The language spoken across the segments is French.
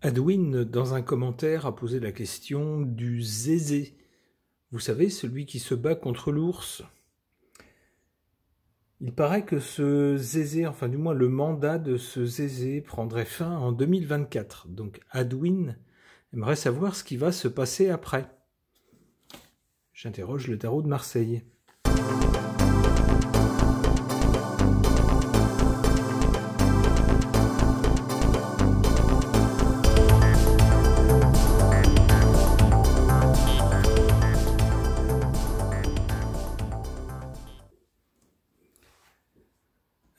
Adwin, dans un commentaire, a posé la question du zézé. Vous savez, celui qui se bat contre l'ours. Il paraît que ce zézé, enfin du moins le mandat de ce zézé prendrait fin en 2024. Donc Adwin aimerait savoir ce qui va se passer après. J'interroge le tarot de Marseille.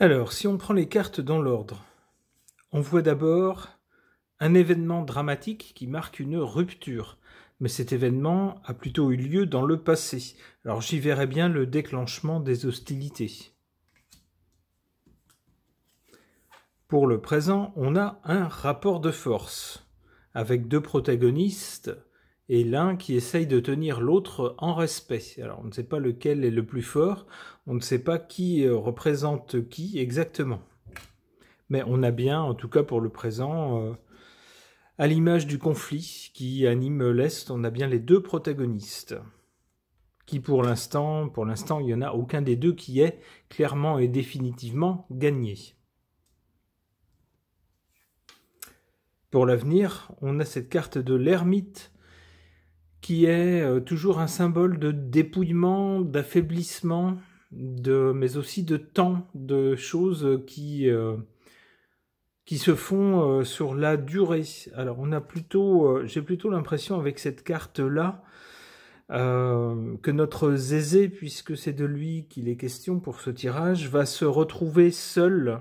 Alors, si on prend les cartes dans l'ordre, on voit d'abord un événement dramatique qui marque une rupture. Mais cet événement a plutôt eu lieu dans le passé. Alors j'y verrais bien le déclenchement des hostilités. Pour le présent, on a un rapport de force, avec deux protagonistes, et l'un qui essaye de tenir l'autre en respect. Alors on ne sait pas lequel est le plus fort, on ne sait pas qui représente qui exactement. Mais on a bien, en tout cas pour le présent, à l'image du conflit qui anime l'Est, on a bien les deux protagonistes. Qui pour l'instant, il n'y en a aucun des deux qui est clairement et définitivement gagné. Pour l'avenir, on a cette carte de l'ermite qui est toujours un symbole de dépouillement, d'affaiblissement, mais aussi de temps, de choses qui se font sur la durée. Alors on a j'ai plutôt l'impression avec cette carte-là que notre zézé, puisque c'est de lui qu'il est question pour ce tirage, va se retrouver seul.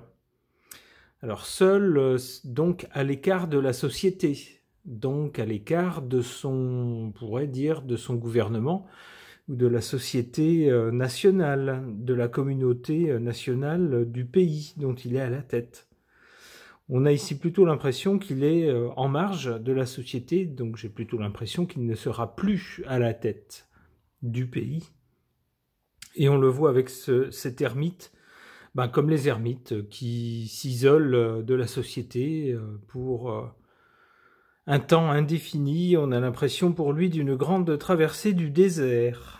Alors seul, donc à l'écart de la société, donc à l'écart de son, on pourrait dire, de son gouvernement, ou de la société nationale, de la communauté nationale du pays dont il est à la tête. On a ici plutôt l'impression qu'il est en marge de la société, donc j'ai plutôt l'impression qu'il ne sera plus à la tête du pays. Et on le voit avec cet ermite, comme les ermites qui s'isolent de la société pour un temps indéfini. On a l'impression pour lui d'une grande traversée du désert.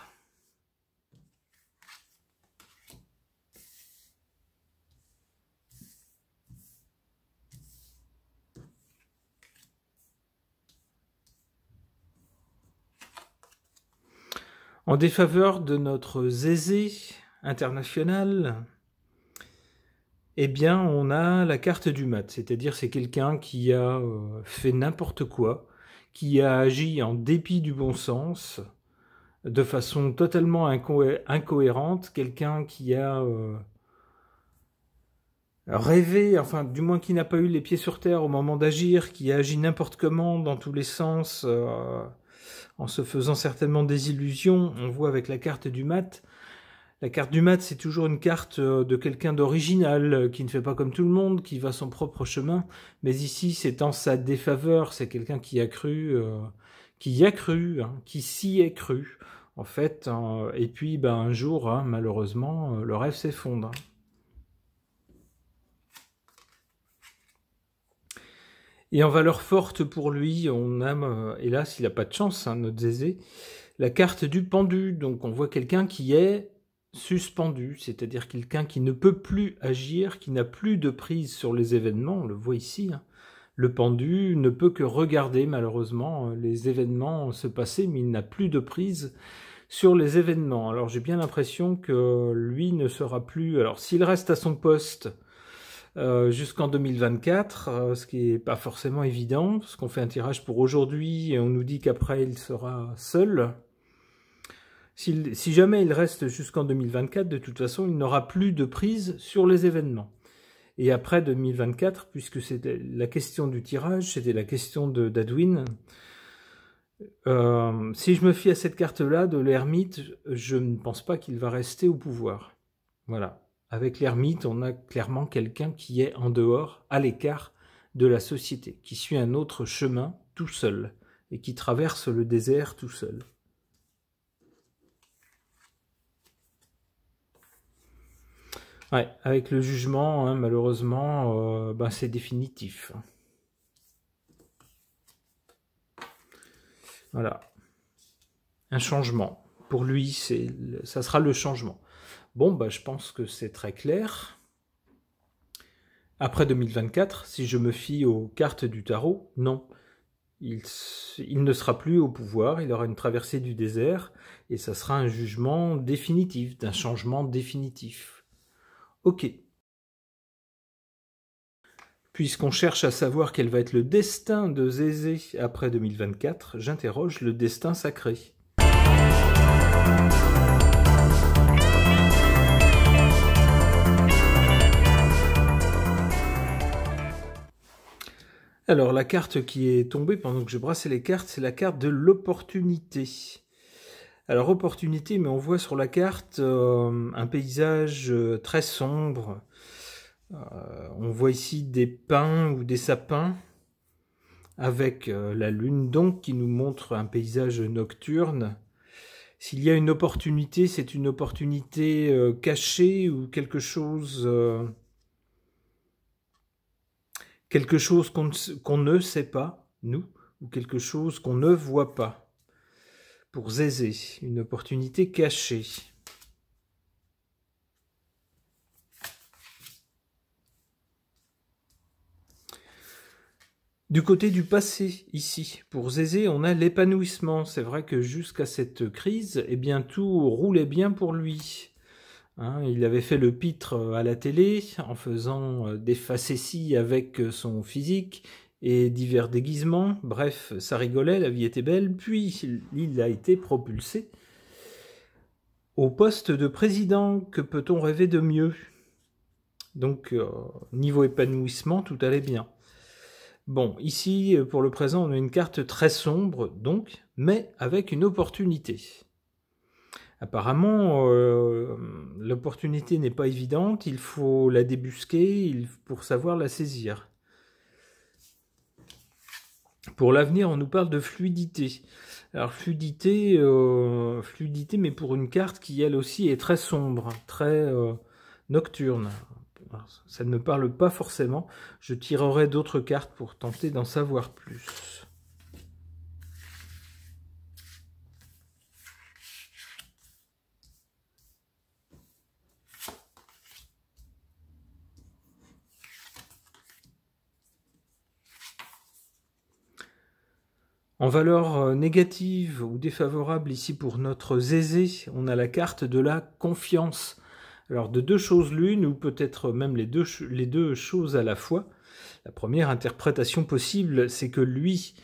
En défaveur de notre zézé international, eh bien, on a la carte du mat, c'est-à-dire c'est quelqu'un qui a fait n'importe quoi, qui a agi en dépit du bon sens, de façon totalement incohérente, quelqu'un qui a rêvé, enfin du moins qui n'a pas eu les pieds sur terre au moment d'agir, qui a agi n'importe comment dans tous les sens, en se faisant certainement des illusions. On voit avec la carte du mat. La carte du mat, c'est toujours une carte de quelqu'un d'original, qui ne fait pas comme tout le monde, qui va son propre chemin. Mais ici, c'est en sa défaveur. C'est quelqu'un qui a cru, qui y a cru, hein, qui s'y est cru, en fait. Et puis, un jour, hein, malheureusement, le rêve s'effondre. Et en valeur forte pour lui, on a, hélas, il n'a pas de chance, hein, notre zézé, la carte du pendu. Donc on voit quelqu'un qui est suspendu, c'est-à-dire quelqu'un qui ne peut plus agir, qui n'a plus de prise sur les événements, on le voit ici. Hein. Le pendu ne peut que regarder malheureusement les événements se passer, mais il n'a plus de prise sur les événements. Alors j'ai bien l'impression que lui ne sera plus... Alors s'il reste à son poste jusqu'en 2024, ce qui n'est pas forcément évident, parce qu'on fait un tirage pour aujourd'hui et on nous dit qu'après il sera seul. Si jamais il reste jusqu'en 2024, de toute façon, il n'aura plus de prise sur les événements. Et après 2024, puisque c'était la question du tirage, c'était la question d'Adwin, si je me fie à cette carte-là de l'ermite, je ne pense pas qu'il va rester au pouvoir. Voilà. Avec l'ermite, on a clairement quelqu'un qui est en dehors, à l'écart de la société, qui suit un autre chemin tout seul, et qui traverse le désert tout seul. Ouais, avec le jugement, hein, malheureusement, c'est définitif. Voilà. Un changement. Pour lui, ça sera le changement. Bon, bah, je pense que c'est très clair. Après 2024, si je me fie aux cartes du tarot, non. Il ne sera plus au pouvoir, il aura une traversée du désert, et ça sera un jugement définitif, d'un changement définitif. Ok. Puisqu'on cherche à savoir quel va être le destin de Zézé après 2024, j'interroge le destin sacré. Alors, la carte qui est tombée pendant que je brassais les cartes, c'est la carte de l'opportunité. Alors, opportunité, mais on voit sur la carte un paysage très sombre. On voit ici des pins ou des sapins, avec la lune donc, qui nous montre un paysage nocturne. S'il y a une opportunité, c'est une opportunité cachée ou quelque chose qu'on ne sait pas, nous, ou quelque chose qu'on ne voit pas. Pour Zézé, une opportunité cachée. Du côté du passé, ici, pour Zézé, on a l'épanouissement. C'est vrai que jusqu'à cette crise, eh bien, tout roulait bien pour lui. Hein, il avait fait le pitre à la télé en faisant des facéties avec son physique et divers déguisements. Bref, ça rigolait, la vie était belle. Puis, il a été propulsé au poste de président. Que peut-on rêver de mieux? Donc, niveau épanouissement, tout allait bien. Bon, ici, pour le présent, on a une carte très sombre, donc, mais avec une opportunité. Apparemment, l'opportunité n'est pas évidente, il faut la débusquer pour savoir la saisir. Pour l'avenir, on nous parle de fluidité. Alors, fluidité, mais pour une carte qui, elle aussi, est très sombre, très nocturne. Ça ne me parle pas forcément. Je tirerai d'autres cartes pour tenter d'en savoir plus. En valeur négative ou défavorable ici pour notre Zézé, on a la carte de la confiance. Alors de deux choses l'une, ou peut-être même les deux choses à la fois. La première interprétation possible, c'est que lui,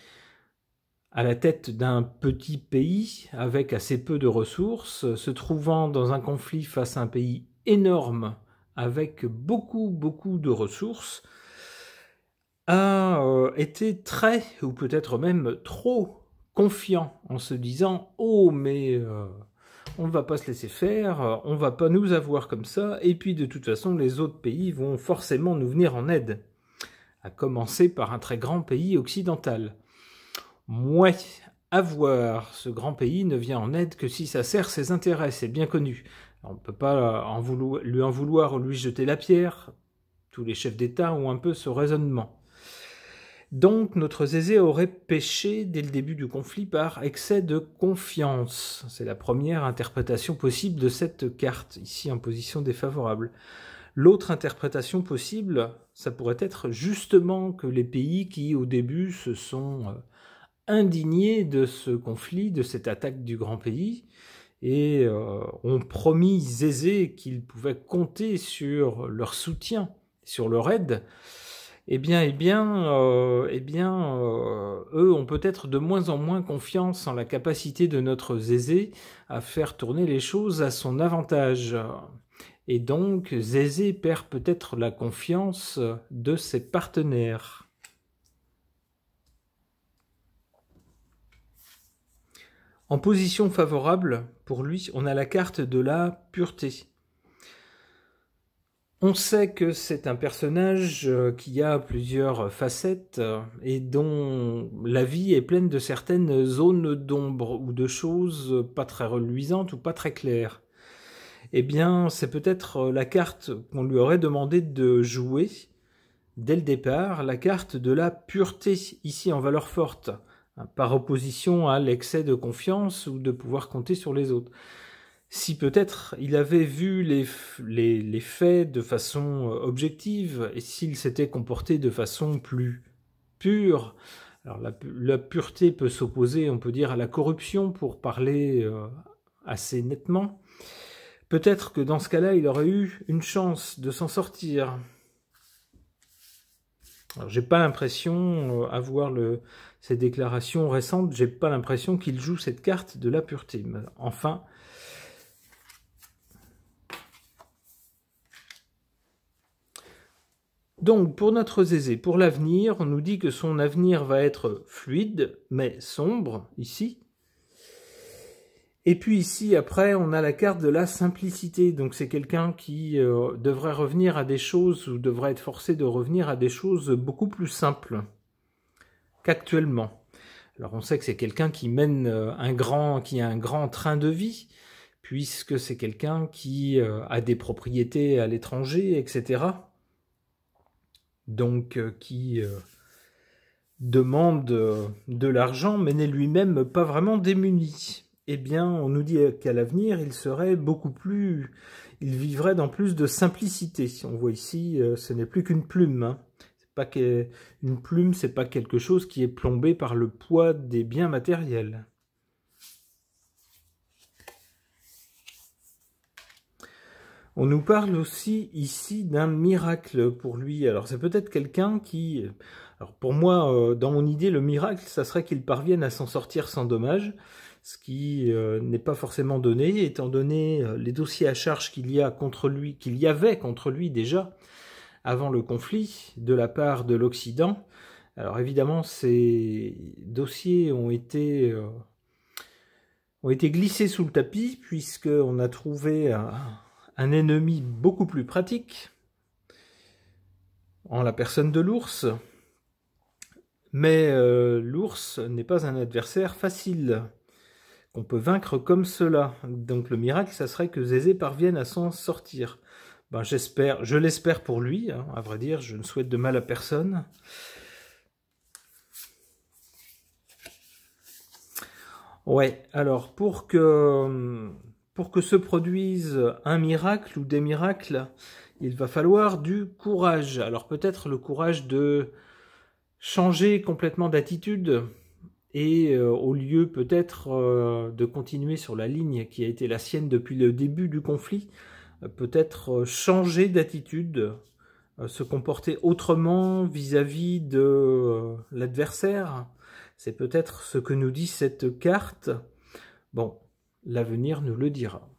à la tête d'un petit pays, avec assez peu de ressources, se trouvant dans un conflit face à un pays énorme, avec beaucoup de ressources, a été très, ou peut-être même trop, confiant en se disant « Oh, mais on ne va pas se laisser faire, on ne va pas nous avoir comme ça, et puis de toute façon, les autres pays vont forcément nous venir en aide. » À commencer par un très grand pays occidental. Mouais, à voir, ce grand pays ne vient en aide que si ça sert ses intérêts, c'est bien connu. On ne peut pas lui en vouloir ou lui jeter la pierre. Tous les chefs d'État ont un peu ce raisonnement. Donc notre Zézé aurait péché dès le début du conflit par excès de confiance. C'est la première interprétation possible de cette carte, ici en position défavorable. L'autre interprétation possible, ça pourrait être justement que les pays qui au début se sont indignés de ce conflit, de cette attaque du grand pays, et ont promis Zézé qu'ils pouvaient compter sur leur soutien, sur leur aide, eux ont peut-être de moins en moins confiance en la capacité de notre Zézé à faire tourner les choses à son avantage. Et donc, Zézé perd peut-être la confiance de ses partenaires. En position favorable, pour lui, on a la carte de la pureté. On sait que c'est un personnage qui a plusieurs facettes et dont la vie est pleine de certaines zones d'ombre ou de choses pas très reluisantes ou pas très claires. Eh bien, c'est peut-être la carte qu'on lui aurait demandé de jouer dès le départ, la carte de la pureté, ici en valeur forte, par opposition à l'excès de confiance ou de pouvoir compter sur les autres. Si peut-être il avait vu les faits de façon objective, et s'il s'était comporté de façon plus pure, alors la pureté peut s'opposer, on peut dire, à la corruption, pour parler assez nettement. Peut-être que dans ce cas-là, il aurait eu une chance de s'en sortir. Alors, j'ai pas l'impression, à voir ces déclarations récentes, j'ai pas l'impression qu'il joue cette carte de la pureté. Mais enfin, donc, pour notre Zézé, pour l'avenir, on nous dit que son avenir va être fluide, mais sombre, ici. Et puis ici, après, on a la carte de la simplicité. Donc, c'est quelqu'un qui devrait revenir à des choses, ou devrait être forcé de revenir à des choses beaucoup plus simples qu'actuellement. Alors, on sait que c'est quelqu'un qui mène qui a un grand train de vie, puisque c'est quelqu'un qui a des propriétés à l'étranger, etc., donc qui demande de l'argent, mais n'est lui-même pas vraiment démuni. Eh bien, on nous dit qu'à l'avenir, il serait beaucoup plus... il vivrait dans plus de simplicité. On voit ici, ce n'est plus qu'une plume. Hein. Une plume, c'est pas quelque chose qui est plombé par le poids des biens matériels. On nous parle aussi ici d'un miracle pour lui. Alors c'est peut-être quelqu'un qui... Alors pour moi, dans mon idée, le miracle, ça serait qu'il parvienne à s'en sortir sans dommage, ce qui n'est pas forcément donné, étant donné les dossiers à charge qu'il y avait contre lui déjà avant le conflit de la part de l'Occident. Alors évidemment, ces dossiers ont été glissés sous le tapis, puisqu'on a trouvé un ennemi beaucoup plus pratique, en la personne de l'ours. Mais l'ours n'est pas un adversaire facile, qu'on peut vaincre comme cela. Donc le miracle, ça serait que Zézé parvienne à s'en sortir. Ben, je l'espère pour lui, hein, à vrai dire, je ne souhaite de mal à personne. Ouais, alors pour que se produise un miracle ou des miracles, il va falloir du courage. Alors peut-être le courage de changer complètement d'attitude et au lieu peut-être de continuer sur la ligne qui a été la sienne depuis le début du conflit, peut-être changer d'attitude, se comporter autrement vis-à-vis de l'adversaire. C'est peut-être ce que nous dit cette carte. Bon, l'avenir nous le dira.